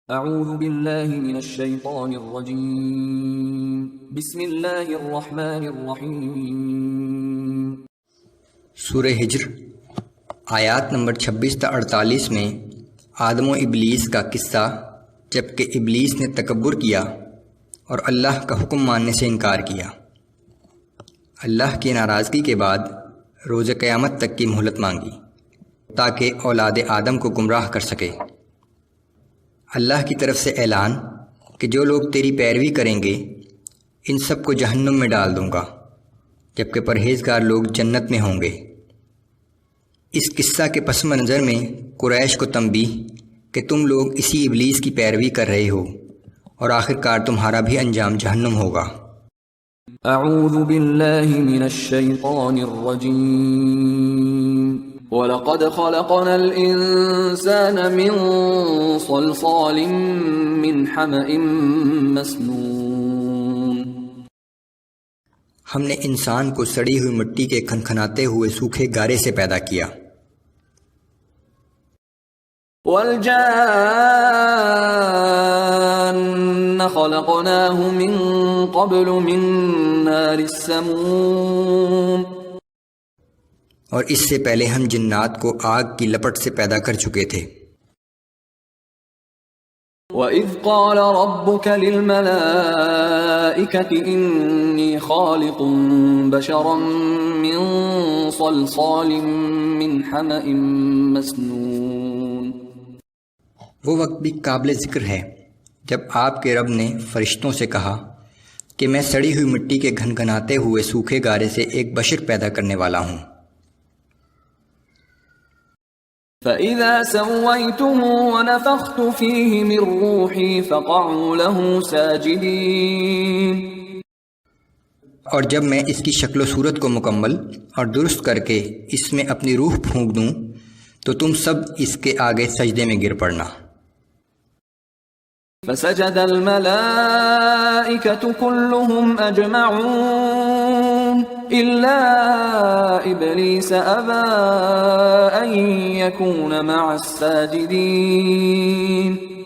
اعوذ باللہ من الشیطان الرجیم بسم اللہ الرحمن الرحیم۔ سورہ ہجر آیات نمبر 26 تا 48 میں آدم و ابلیس کا قصہ، جبکہ ابلیس نے تکبر کیا اور اللہ کا حکم ماننے سے انکار کیا۔ اللہ کی ناراضگی کے بعد روز قیامت تک کی مہلت مانگی تاکہ اولاد آدم کو گمراہ کر سکے۔ اللہ کی طرف سے اعلان کہ جو لوگ تیری پیروی کریں گے ان سب کو جہنم میں ڈال دوں گا، جبکہ پرہیزگار لوگ جنت میں ہوں گے۔ اس قصہ کے پس منظر میں قریش کو تنبیہ کہ تم لوگ اسی ابلیس کی پیروی کر رہے ہو اور آخر کار تمہارا بھی انجام جہنم ہوگا۔ اعوذ باللہ من الشیطان الرجیم۔ وَلَقَدْ خَلَقْنَا الْإِنسَانَ مِنْ صَلْصَالٍ مِّنْ حَمَإٍ مَّسْنُونٍ۔ ہم نے انسان کو سڑی ہوئی مٹی کے کھنکھناتے ہوئے سوکھے گارے سے پیدا کیا۔ وَالْجَانَّ خَلَقْنَاهُ مِنْ قَبْلُ مِنْ نَارِ السَّمُومِ۔ اور اس سے پہلے ہم جنات کو آگ کی لپٹ سے پیدا کر چکے تھے۔ وَإِذْ قَالَ رَبُّكَ لِلْمَلَائِكَةِ إِنِّي خَالِقٌ بَشَرًا مِّن صَلْصَالٍ مِّنْ حَمَإٍ مَّسْنُونٍ۔ وہ وقت بھی قابل ذکر ہے جب آپ کے رب نے فرشتوں سے کہا کہ میں سڑی ہوئی مٹی کے گھنگھناتے ہوئے سوکھے گارے سے ایک بشر پیدا کرنے والا ہوں۔ فَإِذَا سَوَّيْتُهُ وَنَفَخْتُ فِيهِ مِنْ رُوحِي فَقَعُوا لَهُ سَاجِدِينَ۔ اور جب میں اس کی شکل و صورت کو مکمل اور درست کر کے اس میں اپنی روح پھونک دوں تو تم سب اس کے آگے سجدے میں گر پڑنا۔ فَسَجَدَ الْمَلَائِكَةُ كُلُّهُمْ أَجْمَعُونَ إِلَّا إِبْلِيسَ أَبَى أَن يَكُونَ مَعَ السَّاجِدِينَ۔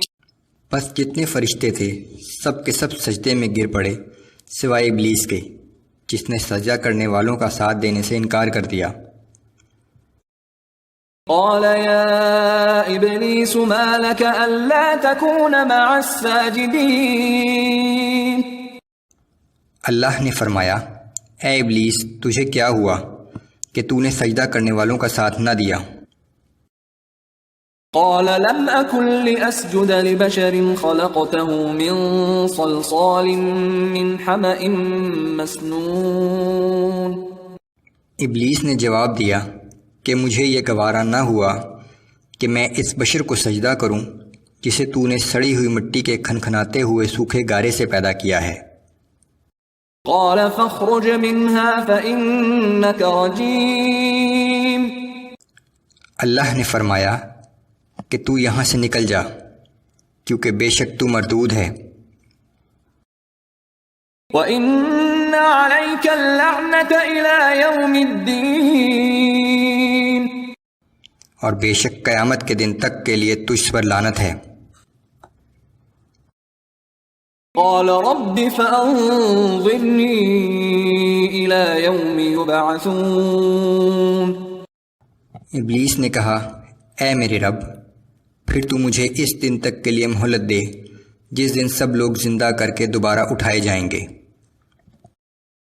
پس جتنے فرشتے تھے سب کے سب سجدے میں گر پڑے سوائے ابلیس کے، جس نے سجدہ کرنے والوں کا ساتھ دینے سے انکار کر دیا۔ قال يا إبليس ما لك ألا تكون مع الساجدين۔ اللہ نے فرمایا، اے ابلیس تجھے کیا ہوا کہ تو نے سجدہ کرنے والوں کا ساتھ نہ دیا؟ قال لم أكن لأسجد لبشر خلقته من صلصال من حمأ مسنون۔ ابلیس نے جواب دیا کہ مجھے یہ گوارا نہ ہوا کہ میں اس بشر کو سجدہ کروں جسے تو نے سڑی ہوئی مٹی کے کھنکھناتے ہوئے سوکھے گارے سے پیدا کیا ہے۔ قال فاخرج منها فإنك رجيم۔ اللہ نے فرمایا کہ تو یہاں سے نکل جا کیونکہ بے شک تو مردود ہے۔ وَإِنَّ عَلَيْكَ اللَّعْنَةَ إِلَى يَوْمِ الدِّينِ۔ اور بے شک قیامت کے دن تک کے لیے تجھ پر لعنت ہے۔ قال رب فأنظرني إلى يوم يبعثون۔ ابلیس نے کہا، اے میرے رب پھر تو مجھے اس دن تک کے لیے مہلت دے جس دن سب لوگ زندہ کر کے دوبارہ اٹھائے جائیں گے۔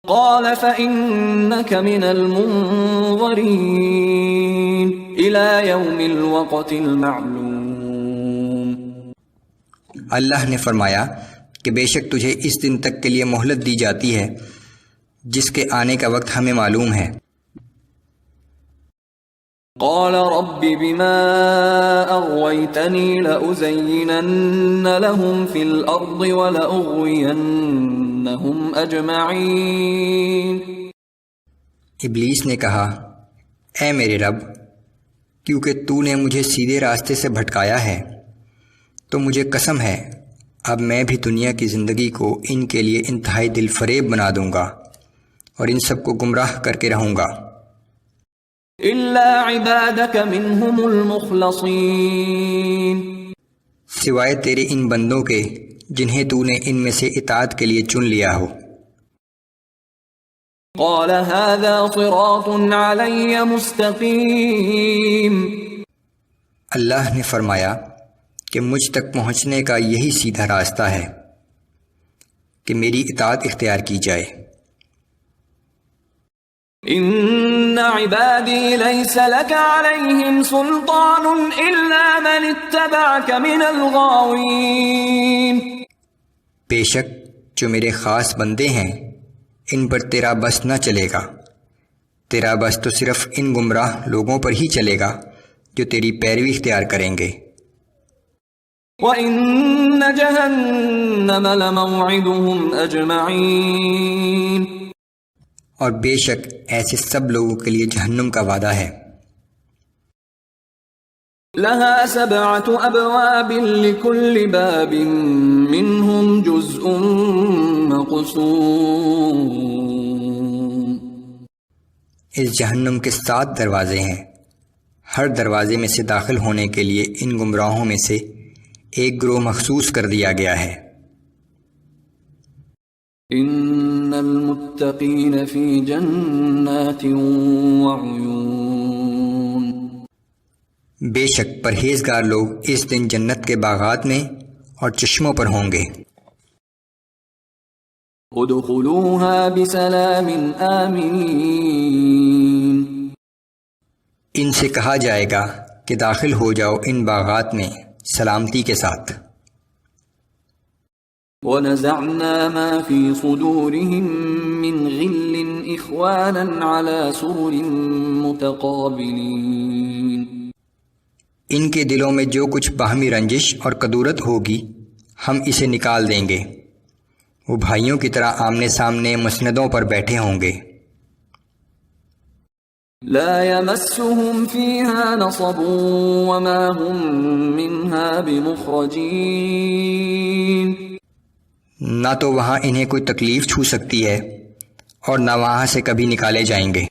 قال فإنك من المنظرين إلى يوم الوقت المعلوم۔ اللہ نے فرمایا کہ بے شک تجھے اس دن تک کے لیے مہلت دی جاتی ہے جس کے آنے کا وقت ہمیں معلوم ہے۔ قال رب بما أغويتني لأزينن لهم في الأرض ولأغوينهم أجمعين۔ ابلیس نے کہا، اے میرے رب کیونکہ تو نے مجھے سیدھے راستے سے بھٹکایا ہے تو مجھے قسم ہے اب میں بھی دنیا کی زندگی کو ان کے لیے انتہائی دل فریب بنا دوں گا اور ان سب کو گمراہ کر کے رہوں گا۔ إلا عبادك منهم المخلصين۔ سوائے تیرے ان بندوں کے جنہیں تو نے ان میں سے اطاعت کے لیے چن لیا ہو۔ قال هذا صراط علی مستقیم، اللہ نے فرمایا کہ مجھ تک پہنچنے کا یہی سیدھا راستہ ہے کہ میری اطاعت اختیار کی جائے۔ ان عبادی لیس لک علیہم سلطان الا من اتبعک من الغاوین، بے شک جو میرے خاص بندے ہیں ان پر تیرا بس نہ چلے گا، تیرا بس تو صرف ان گمراہ لوگوں پر ہی چلے گا جو تیری پیروی اختیار کریں گے۔ وَإِنَّ جَهَنَّمَ لَمَوْعِدُهُمْ أَجْمَعِينَ، اور بے شک ایسے سب لوگوں کے لیے جہنم کا وعدہ ہے۔ لَهَا 7 أَبْوَابٍ لِكُلِّ بَابٍ مِّنْهُمْ جُزْءٌ مَّقْسُومٌ، اس جہنم کے 7 دروازے ہیں، ہر دروازے میں سے داخل ہونے کے لیے ان گمراہوں میں سے ایک گروہ مخصوص کر دیا گیا ہے۔ ان المتقین فی جنات وعیون، بے شک پرہیزگار لوگ اس دن جنت کے باغات میں اور چشموں پر ہوں گے۔ ادخلوها بسلام آمین، ان سے کہا جائے گا کہ داخل ہو جاؤ ان باغات میں سلامتی کے ساتھ۔ وَنَزَعْنَا مَا فِي صُدُورِهِم مِّنْ غِلٍّ إِخْوَانًا عَلَى سُرُرٍ مُتَقَابِلِينَ، ان کے دلوں میں جو کچھ باہمی رنجش اور کدورت ہوگی ہم اسے نکال دیں گے، وہ بھائیوں کی طرح آمنے سامنے مسندوں پر بیٹھے ہوں گے۔ لا يمسهم فيها نصب وما هم منها بمخرجين، نہ تو وہاں انہیں کوئی تکلیف چھو سکتی ہے اور نہ وہاں سے کبھی نکالے جائیں گے۔